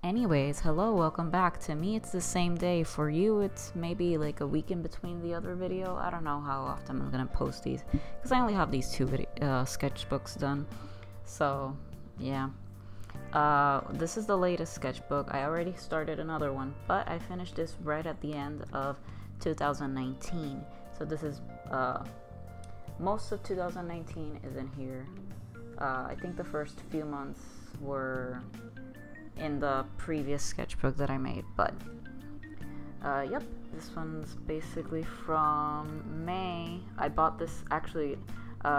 Anyways, hello, welcome back. To me, it's the same day. For you, it's maybe like a week in between the other video. I don't know how often I'm gonna post these because I only have these two sketchbooks done. So, yeah. This is the latest sketchbook. I already started another one, but I finished this right at the end of 2019. So this is most of 2019 is in here. I think the first few months were in the previous sketchbook that I made, but yep, this one's basically from May. I bought this actually,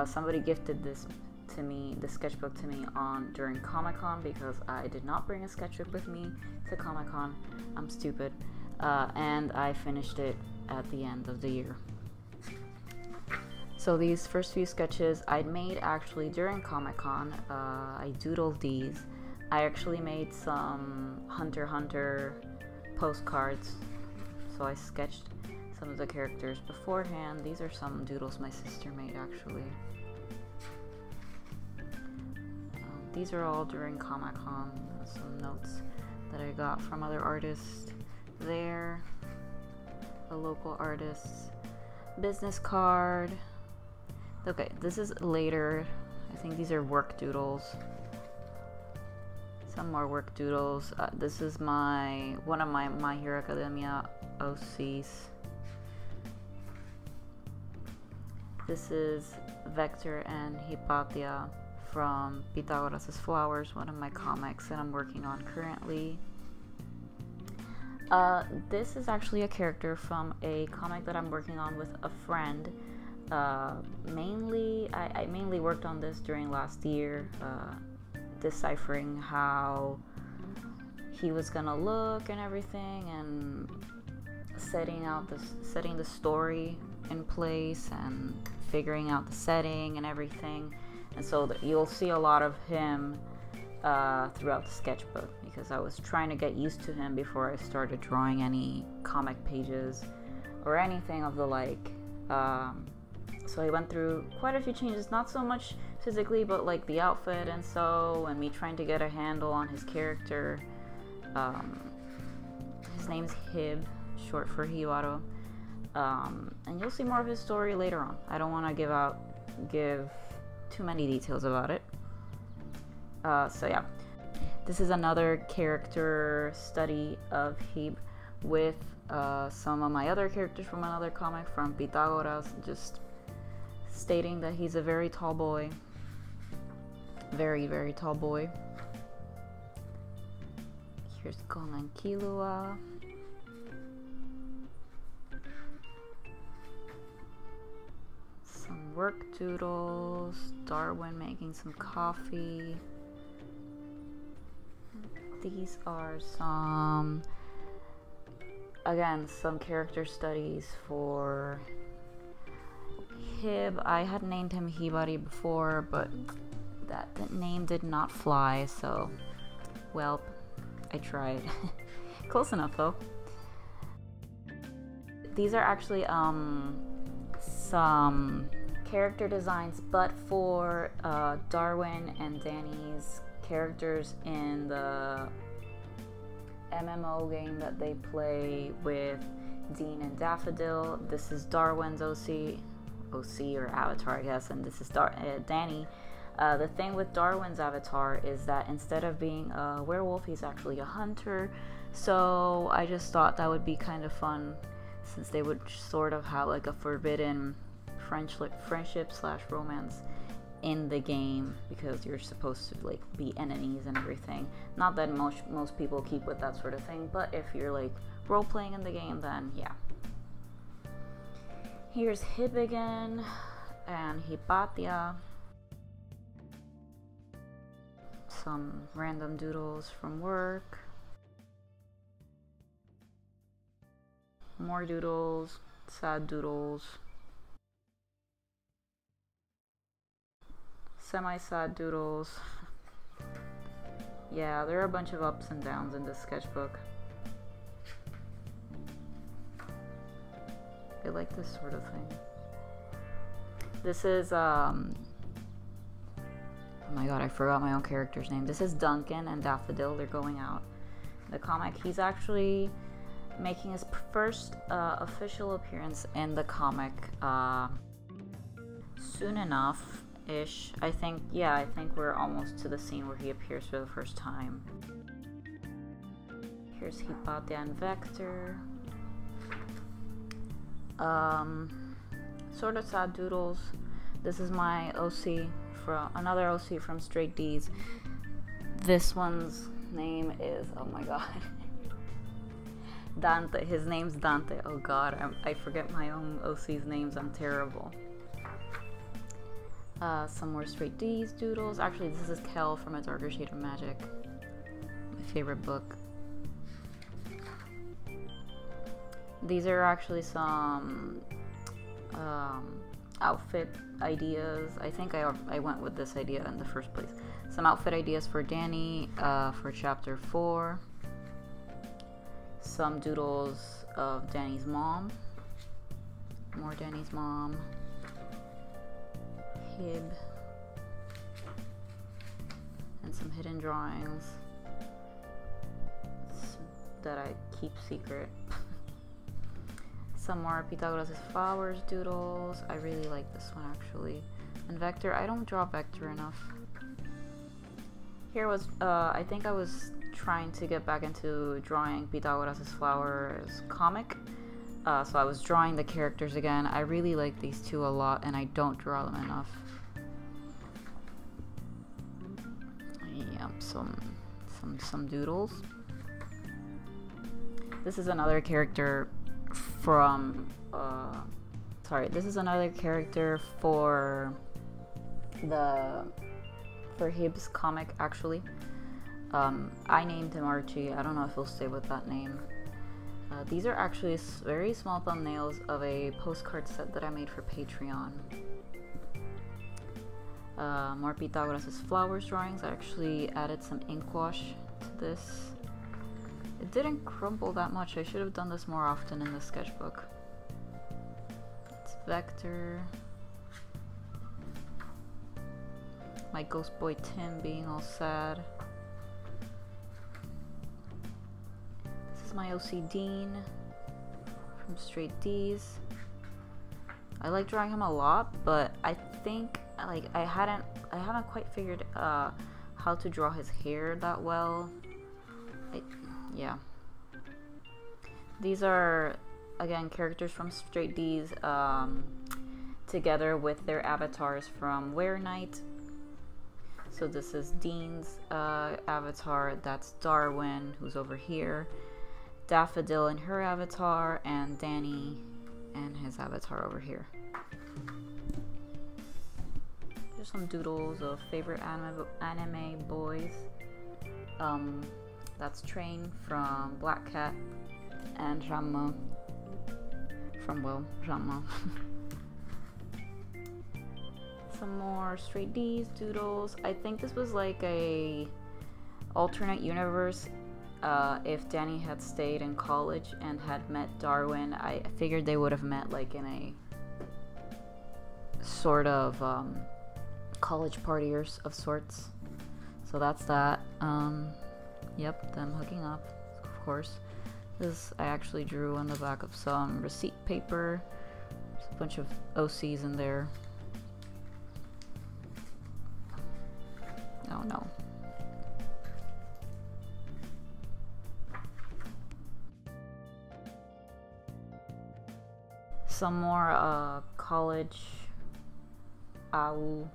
somebody gifted this to me, the sketchbook to me during Comic-Con, because I did not bring a sketchbook with me to Comic-Con. I'm stupid. And I finished it at the end of the year. So these first few sketches I'd made actually during Comic-Con. I doodled these. I actually made some Hunter x Hunter postcards, so I sketched some of the characters beforehand. These are some doodles my sister made actually. These are all during Comic-Con, some notes that I got from other artists there, a local artist, business card. Okay, this is later. I think these are work doodles. Some more work doodles. This is one of my My Hero Academia OCs. This is Vector and Hypatia from Pythagoras' Flowers, one of my comics that I'm working on currently. This is actually a character from a comic that I'm working on with a friend. I mainly worked on this during last year, deciphering how he was gonna look and everything, and setting the story in place and figuring out the setting and everything. And so you'll see a lot of him throughout the sketchbook, because I was trying to get used to him before I started drawing any comic pages or anything of the like. So I went through quite a few changes, not so much physically, but like the outfit and me trying to get a handle on his character. His name's Hib, short for Hiwaro. And you'll see more of his story later on. I don't want to give too many details about it. So yeah, this is another character study of Hib with some of my other characters from another comic from Pythagoras, just stating that he's a very tall boy. Very, very tall boy. Here's Gon and Killua. Some work doodles. Darwin making some coffee. These are some character studies for Hib. I had named him Hibari before, but that name did not fly, so well, I tried. Close enough though. These are actually some character designs, but for Darwin and Danny's characters in the MMO game that they play with Dean and Daffodil. This is Darwin's OC or avatar, I guess, and this is Danny. The thing with Darwin's avatar is that instead of being a werewolf, he's actually a hunter. So I just thought that would be kind of fun, since they would sort of have like a forbidden friendship / romance in the game, because you're supposed to like be enemies and everything. Not that most people keep with that sort of thing, but if you're like role playing in the game, then yeah. Here's Hib again and Hypatia. Some random doodles from work. More doodles, sad doodles. Semi-sad doodles. Yeah, there are a bunch of ups and downs in this sketchbook. I like this sort of thing. This is oh my god, I forgot my own character's name. This is Duncan and Daffodil. They're going out. the comic. He's actually making his first official appearance in the comic soon enough-ish. I think we're almost to the scene where he appears for the first time. Here's Hypatia and Vector. Sort of sad doodles. This is my OC from another OC from Straight D's. This one's name is, oh my god, Dante. His name's Dante. Oh god, I forget my own OC's names. I'm terrible. Some more Straight D's doodles. Actually, this is Kel from A Darker Shade of Magic. My favorite book. These are actually some outfit ideas. I think I went with this idea in the first place. Some outfit ideas for Danny for chapter 4. Some doodles of Danny's mom. More Danny's mom. Hib. And some hidden drawings that I keep secret. Some more Pythagoras' Flowers doodles. I really like this one actually. And Vector, I don't draw Vector enough. Here was, I think I was trying to get back into drawing Pythagoras' Flowers comic. So I was drawing the characters again. I really like these two a lot and I don't draw them enough. Yeah, some doodles. This is another character from this is another character for Hib's comic actually. I named him Archie. I don't know if he'll stay with that name. These are actually very small thumbnails of a postcard set that I made for Patreon. More Pythagoras' Flowers drawings. I actually added some ink wash to this. It didn't crumble that much. I should have done this more often in the sketchbook. It's Vector. My ghost boy Tim being all sad. This is my OC Dean from Straight D's. I like drawing him a lot, but I think like I haven't quite figured how to draw his hair that well. Yeah. These are, again, characters from Straight D's together with their avatars from Were Night. So this is Dean's avatar, that's Darwin, who's over here. Daffodil and her avatar, and Danny and his avatar over here. Here's some doodles of favorite anime boys. That's Train from Black Cat and Ranma from, well, Ranma. Some more Straight D's doodles. I think this was like a alternate universe. If Danny had stayed in college and had met Darwin, I figured they would have met like in a sort of college party of sorts. So that's that. Yep, them hooking up, of course. This I actually drew on the back of some receipt paper. There's a bunch of OCs in there. Oh no. Some more college AU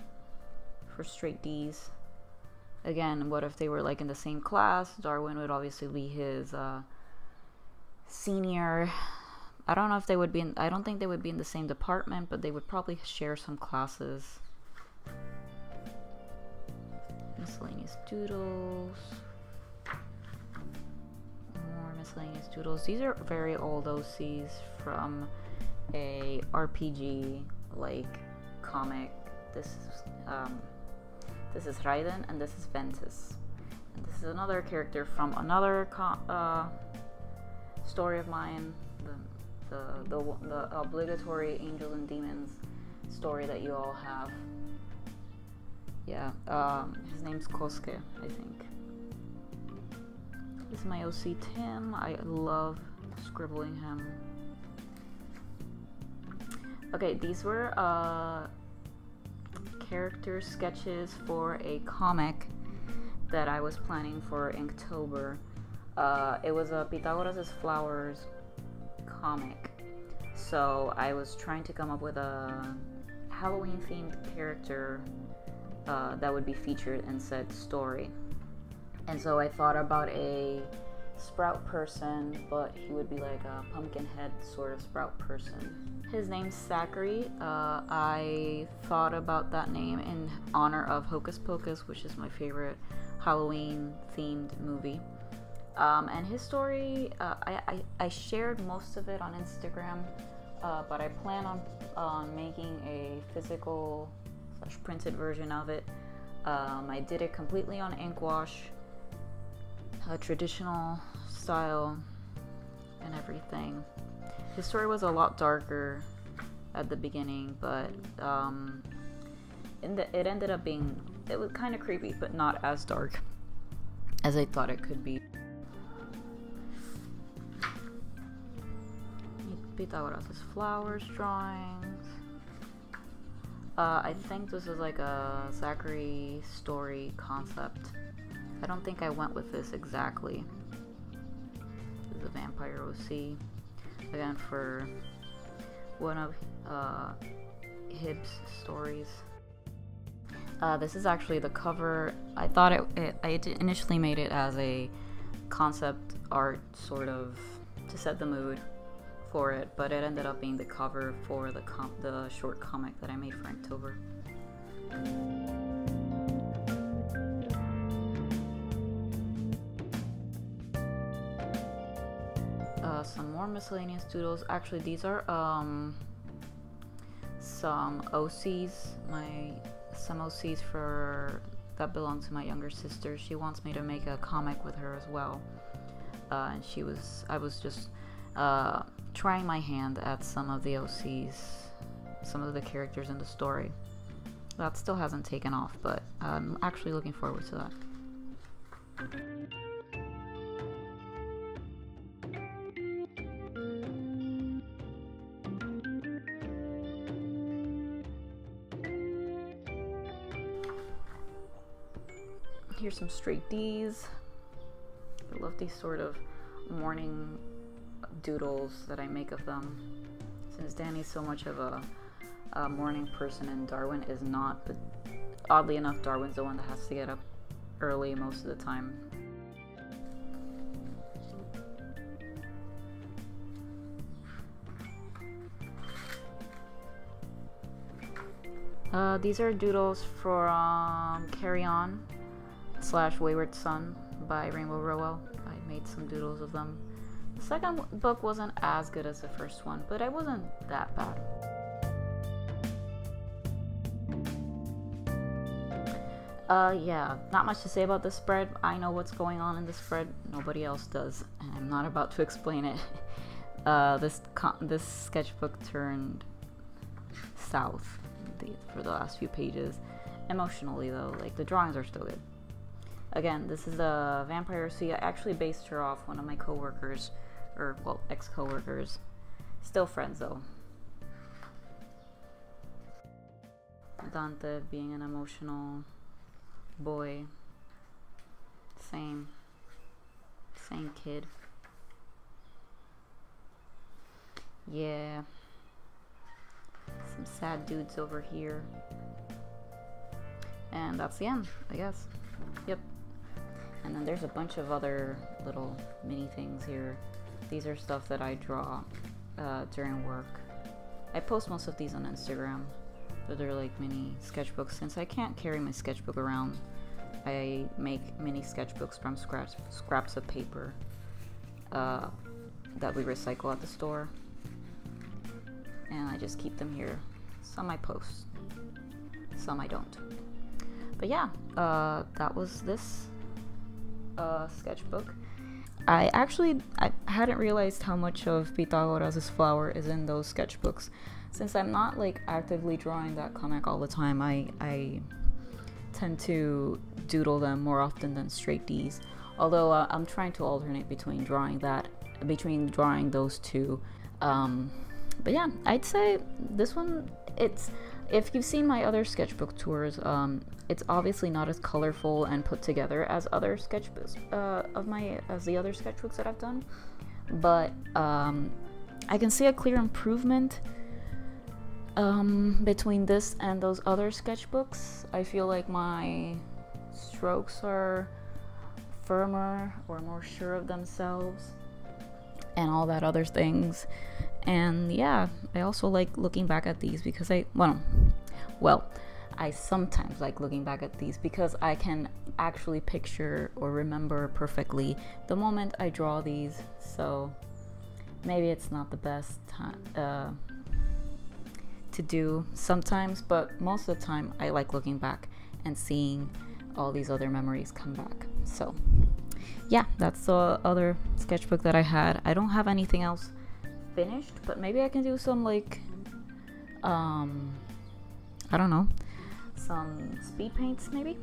for Straight D's. Again, what if they were like in the same class? Darwin would obviously be his senior. I don't know if they would be in, I don't think they would be in the same department, but they would probably share some classes. Miscellaneous doodles. More miscellaneous doodles. These are very old OCs from a RPG like comic. This is Raiden and this is Ventus. And this is another character from another story of mine, the obligatory Angels and Demons story that you all have. Yeah, his name's Kosuke, I think. This is my OC Tim. I love scribbling him. Okay, these were character sketches for a comic that I was planning for Inktober. It was a Pythagoras' Flowers comic. So I was trying to come up with a Halloween themed character that would be featured in said story. And so I thought about a sprout person, but he would be like a pumpkin head sort of sprout person. His name's Zachary. I thought about that name in honor of Hocus Pocus, which is my favorite Halloween themed movie. And his story, I shared most of it on Instagram, but I plan on making a physical / printed version of it. I did it completely on ink wash, a traditional style and everything. His story was a lot darker at the beginning, but it ended up being, it was kind of creepy, but not as dark as I thought it could be. Pythagoras' Flowers drawings. I think this is like a Zachary story concept. I don't think I went with this exactly. This is a Vampire OC. Again, for one of Hibbs' stories. This is actually the cover. I thought I initially made it as a concept art sort of to set the mood for it, but it ended up being the cover for the short comic that I made for Inktober. Some more miscellaneous doodles. Actually, these are some OCs. Some OCs that belong to my younger sister. She wants me to make a comic with her as well, and I was just trying my hand at some of the OCs, some of the characters in the story. That still hasn't taken off, but I'm actually looking forward to that. Here's some straight D's. I love these sort of morning doodles that I make of them. Since Danny's so much of a morning person and Darwin is not, but oddly enough, Darwin's the one that has to get up early most of the time. These are doodles from Carry On / Wayward Son by Rainbow Rowell. I made some doodles of them. The second book wasn't as good as the first one, but it wasn't that bad. Yeah, not much to say about this spread. I know what's going on in the spread. Nobody else does, and I'm not about to explain it. This sketchbook turned south for the last few pages. Emotionally, though, like, the drawings are still good. Again, this is a Vampire OC. I actually based her off one of my coworkers, or, well, ex-coworkers. Still friends, though. Dante being an emotional boy. Same kid. Yeah. Some sad dudes over here. And that's the end, I guess. Yep. And then there's a bunch of other little mini things here. These are stuff that I draw during work. I post most of these on Instagram, but they're like mini sketchbooks. Since I can't carry my sketchbook around, I make mini sketchbooks from scraps of paper that we recycle at the store. And I just keep them here. Some I post, some I don't. But yeah, that was this sketchbook. I hadn't realized how much of Pythagoras' Flower is in those sketchbooks. Since I'm not like actively drawing that comic all the time, I tend to doodle them more often than straight D's. Although I'm trying to alternate between drawing those two. But yeah, I'd say this one, if you've seen my other sketchbook tours, it's obviously not as colorful and put together as other sketchbooks as the other sketchbooks that I've done, but I can see a clear improvement between this and those other sketchbooks. I feel like my strokes are firmer or more sure of themselves and all that other things. And yeah, I also like looking back at these because I sometimes like looking back at these because I can actually picture or remember perfectly the moment I draw these. So maybe it's not the best time to do sometimes, but most of the time I like looking back and seeing all these other memories come back. So yeah, that's the other sketchbook that I had. I don't have anything else finished, but maybe I can do some like I don't know, some speed paints maybe.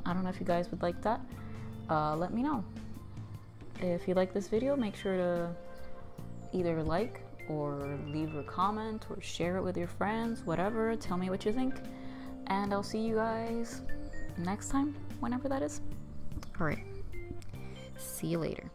I don't know if you guys would like that. Let me know. If you like this video, make sure to either like or leave a comment or share it with your friends, whatever. Tell me what you think, and I'll see you guys next time, whenever that is. All right, see you later.